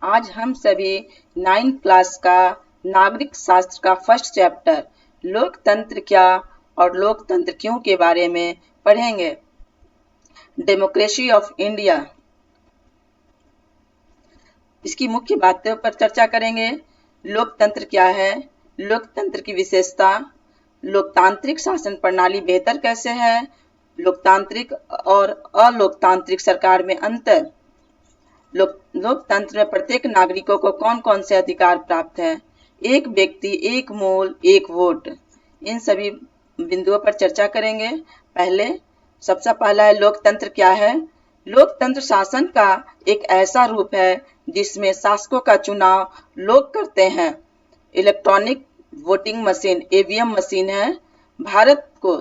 आज हम सभी 9th क्लास का नागरिक शास्त्र का फर्स्ट चैप्टर लोकतंत्र क्या और लोकतंत्र क्यों के बारे में पढ़ेंगे। डेमोक्रेसी ऑफ इंडिया, इसकी मुख्य बातों पर चर्चा करेंगे। लोकतंत्र क्या है, लोकतंत्र की विशेषता, लोकतांत्रिक शासन प्रणाली बेहतर कैसे है, लोकतांत्रिक और अलोकतांत्रिक सरकार में अंतर, लोकतंत्र में प्रत्येक नागरिकों को कौन कौन से अधिकार प्राप्त है, एक व्यक्ति एक मूल एक वोट, इन सभी बिंदुओं पर चर्चा करेंगे। सबसे पहला है लोकतंत्र क्या है। लोकतंत्र शासन का एक ऐसा रूप है जिसमें शासकों का चुनाव लोग करते हैं। Electronic voting machine EVM machine है। भारत को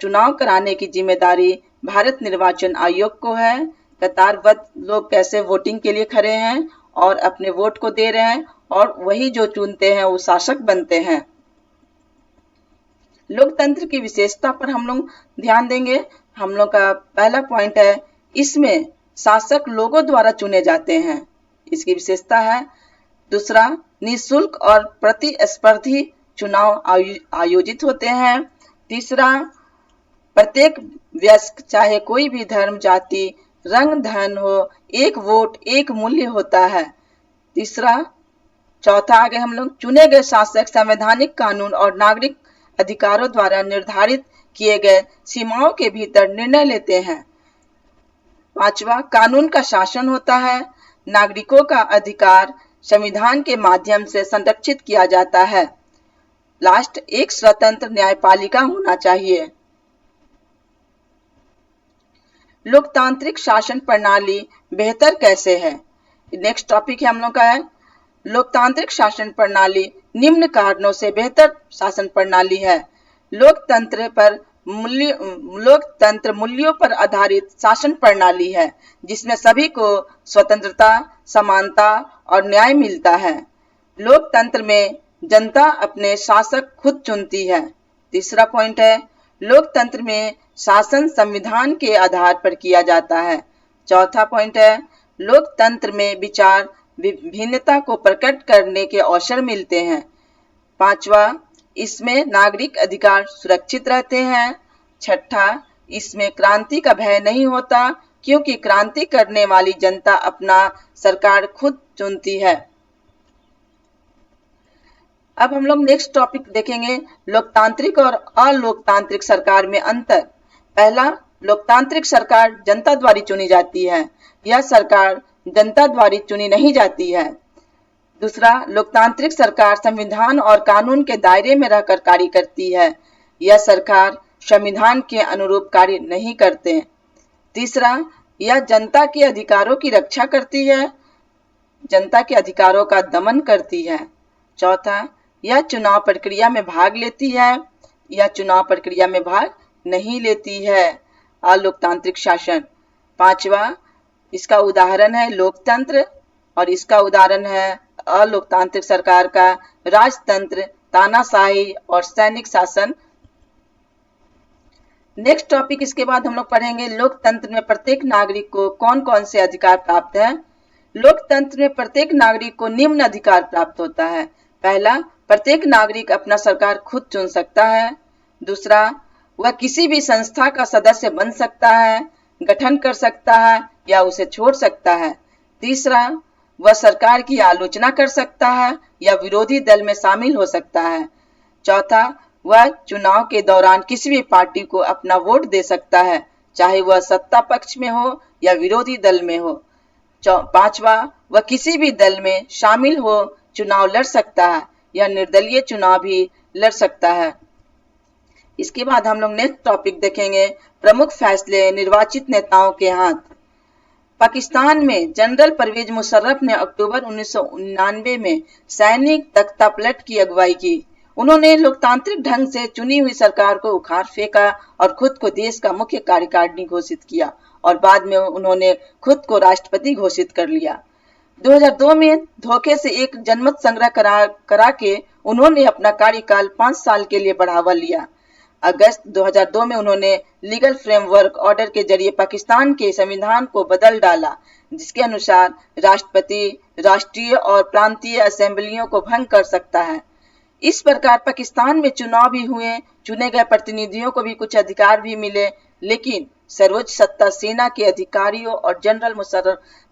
चुनाव कराने की जिम्मेदारी भारत निर्वाचन आयोग को है। कतारबद्ध लोग कैसे वोटिंग के लिए खड़े हैं और अपने वोट को दे रहे हैं और वही जो चुनते हैं वो शासक बनते हैं। लोकतंत्र की विशेषता पर हम लोग ध्यान देंगे। हम लोग का पहला पॉइंट है, इसमें शासक लोगों द्वारा चुने जाते हैं, इसकी विशेषता है। दूसरा, निःशुल्क और प्रतिस्पर्धी चुनाव आयोजित होते हैं। तीसरा, प्रत्येक वयस्क चाहे कोई भी धर्म जाति रंग धन हो, एक वोट एक मूल्य होता है। चौथा आगे हम लोग चुने गए शासक संवैधानिक कानून और नागरिक अधिकारों द्वारा निर्धारित किए गए सीमाओं के भीतर निर्णय लेते हैं। पांचवा, कानून का शासन होता है। नागरिकों का अधिकार संविधान के माध्यम से संरक्षित किया जाता है। लास्ट, एक स्वतंत्र न्यायपालिका होना चाहिए। लोकतांत्रिक शासन प्रणाली बेहतर कैसे है, नेक्स्ट टॉपिक है हम लोग का है। लोकतांत्रिक शासन प्रणाली निम्न कारणों से बेहतर शासन प्रणाली है। लोकतंत्र मूल्यों पर आधारित शासन प्रणाली है जिसमें सभी को स्वतंत्रता, समानता और न्याय मिलता है। लोकतंत्र में जनता अपने शासक खुद चुनती है। तीसरा पॉइंट है, लोकतंत्र में शासन संविधान के आधार पर किया जाता है। चौथा पॉइंट है, लोकतंत्र में विचार भिन्नता को प्रकट करने के अवसर मिलते हैं। पांचवा, इसमें नागरिक अधिकार सुरक्षित रहते हैं। छठा, इसमें क्रांति का भय नहीं होता क्योंकि क्रांति करने वाली जनता अपना सरकार खुद चुनती है। अब हम लोग नेक्स्ट टॉपिक देखेंगे, लोकतांत्रिक और अलोकतांत्रिक सरकार में अंतर। पहला, लोकतांत्रिक सरकार जनता द्वारा चुनी जाती है, यह सरकार जनता द्वारा चुनी नहीं जाती है। दूसरा, लोकतांत्रिक सरकार संविधान और कानून के दायरे में रहकर कार्य करती है, यह सरकार संविधान के अनुरूप कार्य नहीं करते। तीसरा, यह जनता के अधिकारों की रक्षा करती है, जनता के अधिकारों का दमन करती है। चौथा, यह चुनाव प्रक्रिया में भाग लेती है, यह चुनाव प्रक्रिया में भाग नहीं लेती है। अलोकतांत्रिक शासन। पांचवा, इसका उदाहरण है लोकतंत्र और इसका उदाहरण है अलोकतांत्रिक सरकार का राजतंत्र, तानाशाही और सैनिक शासन। नेक्स्ट टॉपिक इसके बाद हम लोग पढ़ेंगे, लोकतंत्र में प्रत्येक नागरिक को कौन कौन से अधिकार प्राप्त है। लोकतंत्र में प्रत्येक नागरिक को निम्न अधिकार प्राप्त होता है। पहला, प्रत्येक नागरिक अपना सरकार खुद चुन सकता है। दूसरा, वह किसी भी संस्था का सदस्य बन सकता है, गठन कर सकता है या उसे छोड़ सकता है। तीसरा, वह सरकार की आलोचना कर सकता है या विरोधी दल में शामिल हो सकता है। चौथा, वह चुनाव के दौरान किसी भी पार्टी को अपना वोट दे सकता है, चाहे वह सत्ता पक्ष में हो या विरोधी दल में हो। पांचवा, वह किसी भी दल में शामिल हो चुनाव लड़ सकता है या निर्दलीय चुनाव भी लड़ सकता है। इसके बाद हम लोग नेक्स्ट टॉपिक देखेंगे, प्रमुख फैसले निर्वाचित नेताओं के हाथ। पाकिस्तान में जनरल परवेज मुशर्रफ ने अक्टूबर 1999 में सैनिक तख्तापलट की अगुवाई की। उन्होंने लोकतांत्रिक ढंग से चुनी हुई सरकार को उखाड़ फेंका और खुद को देश का मुख्य कार्यकारिणी घोषित किया और बाद में उन्होंने खुद को राष्ट्रपति घोषित कर लिया। 2002 में धोखे से एक जनमत संग्रह करा के उन्होंने अपना कार्यकाल 5 साल के लिए बढ़ावा लिया। अगस्त 2002 में उन्होंने लीगल फ्रेमवर्क ऑर्डर के जरिए पाकिस्तान के संविधान को बदल डाला, जिसके अनुसार राष्ट्रपति राष्ट्रीय और प्रांतीय असेंबलियों को भंग कर सकता है। इस प्रकार पाकिस्तान में चुनाव भी हुए, चुने गए प्रतिनिधियों को भी कुछ अधिकार भी मिले, लेकिन सर्वोच्च सत्ता सेना के अधिकारियों और जनरल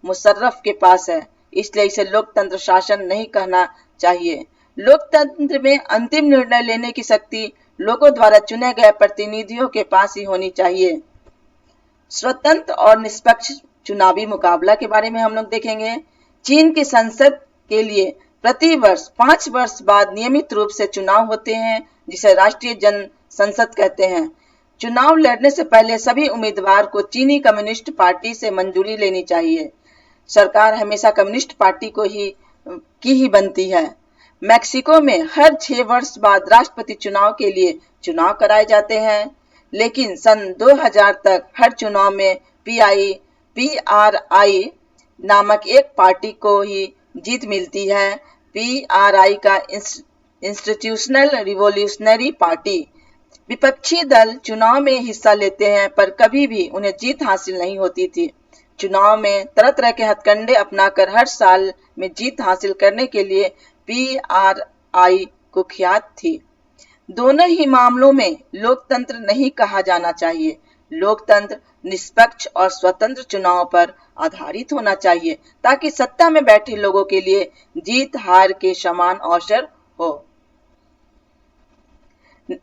मुशर्रफ के पास है, इसलिए इसे लोकतंत्र शासन नहीं कहना चाहिए। लोकतंत्र में अंतिम निर्णय लेने की शक्ति लोगों द्वारा चुने गए प्रतिनिधियों के पास ही होनी चाहिए। स्वतंत्र और निष्पक्ष चुनावी मुकाबला के बारे में हम लोग देखेंगे। चीन की संसद के लिए प्रति वर्ष 5 वर्ष बाद नियमित रूप से चुनाव होते हैं, जिसे राष्ट्रीय जन संसद कहते हैं। चुनाव लड़ने से पहले सभी उम्मीदवार को चीनी कम्युनिस्ट पार्टी से मंजूरी लेनी चाहिए। सरकार हमेशा कम्युनिस्ट पार्टी की ही बनती है। मैक्सिको में हर 6 वर्ष बाद राष्ट्रपति चुनाव के लिए चुनाव कराए जाते हैं, लेकिन सन 2000 तक हर चुनाव में PRI नामक एक पार्टी को ही जीत मिलती है। PRI का इंस्टीट्यूशनल रिवॉल्यूशनरी पार्टी। विपक्षी दल चुनाव में हिस्सा लेते हैं, पर कभी भी उन्हें जीत हासिल नहीं होती थी। चुनाव में तरह तरह के हथकंडे अपनाकर हर साल में जीत हासिल करने के लिए PRI कुख्यात थी। दोनों ही मामलों में लोकतंत्र नहीं कहा जाना चाहिए। लोकतंत्र निष्पक्ष और स्वतंत्र चुनाव पर आधारित होना चाहिए, ताकि सत्ता में बैठे लोगों के लिए जीत हार के समान अवसर हो।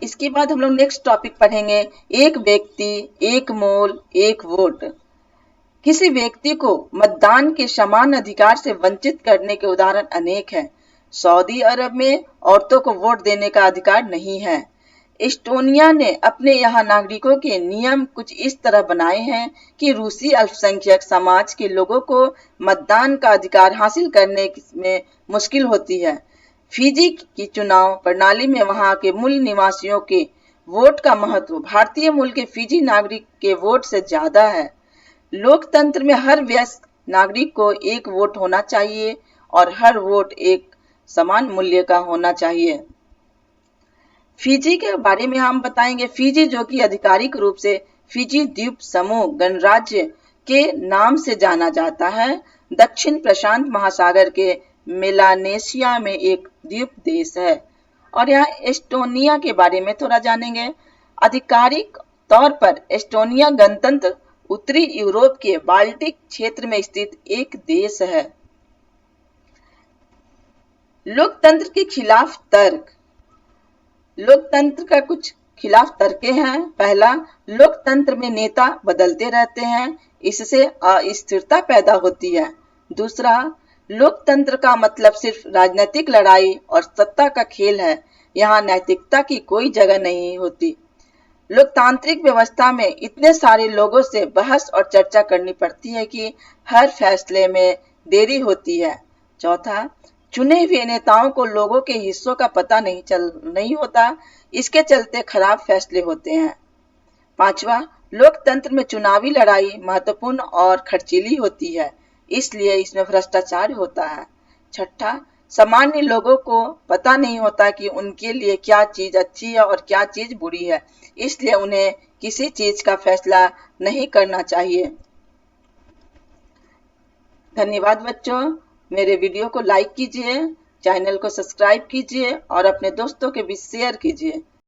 इसके बाद हम लोग नेक्स्ट टॉपिक पढ़ेंगे, एक व्यक्ति एक मोल एक वोट। किसी व्यक्ति को मतदान के समान अधिकार से वंचित करने के उदाहरण अनेक हैं। सऊदी अरब में औरतों को वोट देने का अधिकार नहीं है। एस्टोनिया ने अपने यहाँ नागरिकों के नियम कुछ इस तरह बनाए हैं कि रूसी अल्पसंख्यक समाज के लोगों को मतदान का अधिकार हासिल करने में मुश्किल होती है। फिजी की चुनाव प्रणाली में वहां के मूल निवासियों के वोट का महत्व भारतीय मूल के फिजी नागरिक के वोट से ज्यादा है। लोकतंत्र में हर वयस्क नागरिक को एक वोट होना चाहिए और हर वोट एक समान मूल्य का होना चाहिए। फिजी के बारे में हम बताएंगे। फिजी, जो कि आधिकारिक रूप से फिजी द्वीप समूह गणराज्य के नाम से जाना जाता है, दक्षिण प्रशांत महासागर के मेलानेशिया में एक द्वीप देश है। और यहाँ एस्टोनिया के बारे में थोड़ा जानेंगे। आधिकारिक तौर पर एस्टोनिया गणतंत्र उत्तरी यूरोप के बाल्टिक क्षेत्र में स्थित एक देश है। लोकतंत्र के खिलाफ तर्क। लोकतंत्र का कुछ खिलाफ तर्कें हैं। पहला, लोकतंत्र में नेता बदलते रहते हैं, इससे अस्थिरता पैदा होती है। दूसरा, लोकतंत्र का मतलब सिर्फ राजनीतिक लड़ाई और सत्ता का खेल है, यहाँ नैतिकता की कोई जगह नहीं होती। लोकतांत्रिक व्यवस्था में इतने सारे लोगों से बहस और चर्चा करनी पड़ती है कि हर फैसले में देरी होती है। चौथा, चुने हुए नेताओं को लोगों के हिस्सों का पता नहीं होता, इसके चलते खराब फैसले होते हैं। पांचवा, लोकतंत्र में चुनावी लड़ाई महत्वपूर्ण और खर्चीली होती है, इसलिए इसमें भ्रष्टाचार होता है। छठा, सामान्य लोगों को पता नहीं होता कि उनके लिए क्या चीज अच्छी है और क्या चीज बुरी है, इसलिए उन्हें किसी चीज का फैसला नहीं करना चाहिए। धन्यवाद बच्चों। मेरे वीडियो को लाइक कीजिए, चैनल को सब्सक्राइब कीजिए और अपने दोस्तों के बीच शेयर कीजिए।